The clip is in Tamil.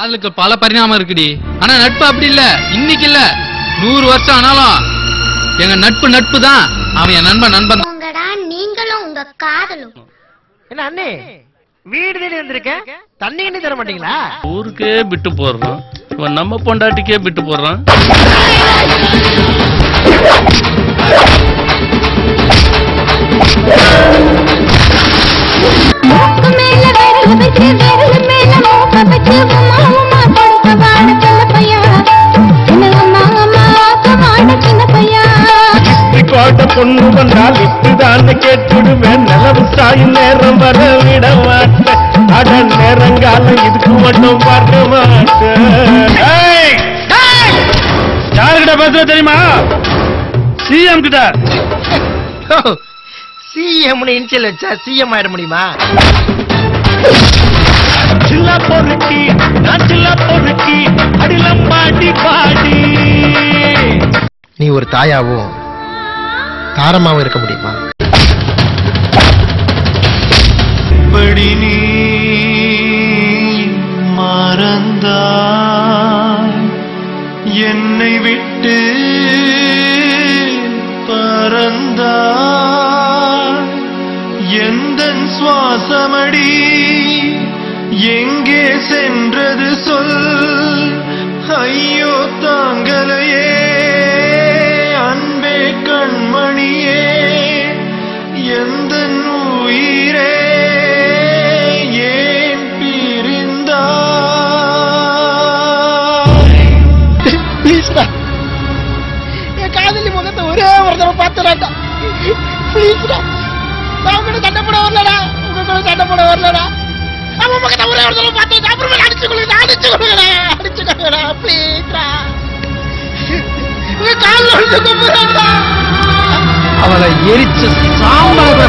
காதலுக்கு பல பரிணாமம் இருக்குடி. ஆனா நட்பு அப்படி இல்ல. இன்னைக்கு இல்ல, 100 வருஷம் ஆனாலும் எங்க நட்பு நட்பு தான். அவன் என் நண்பன் நண்பன். நீங்களும் உங்க காதலும் என்ன அண்ணே வீடு தேடி வந்திருக்கேன், தண்ணி எண்ணி தர மாட்டீங்களா? ஊருக்கே விட்டு போடுறான் இவன், நம்ம பொண்டாட்டிக்கே விட்டு போடுறான். பொண்ணு வந்தால் இப்படிதான் கேட்டுடுவேன். நிலவு சாயும் நேரம் வர விட மாட்டேன். அட நேரங்காலம் இதுக்கு மட்டும் பார்க்க மாட்டேன். யாருக்கிட்ட பேசுற தெரியுமா? சிஎம் கிட்ட. சிஎம் இன்சியல் வச்சா சிஎம் ஆயிட முடியுமா? சில்ல பொறுக்கி நான் சில்ல பொறுக்கி அடிலம் பாடி பாடி. நீ ஒரு தாயாவும் தாரமாவும் இருக்க முடியுமா? படி நீ மறந்தாய் என்னை விட்டு பறந்தாய். எந்தன் சுவாசமடி எங்கே சென்றது சொல். ஐயோ தாங்களையே அன்பே கண்மணியே எந்தன் உயிரே ஏன் பிரிந்தாய். ப்ளீஸ்டா, என் காதலி முகத்தை ஒரே ஒரு தடவை பார்த்துடாட்டா. ப்ளீஸ்டா, நான் கூட சண்டை போட வரலடா, உங்க கூட சண்டை போட வரலடா. அவன் முகத்தை ஒரே ஒரு தடவை பார்த்து அப்புறமே அடிச்சு கொடுங்கடா, அடிச்சு கொடுங்கடா, அடிச்சு கொடுங்கடா. ப்ளீஸ்டா, உங்க காலில் விழுந்து கும்பிடுறேன்டா. அவளை எரிச்சு சாம்பலை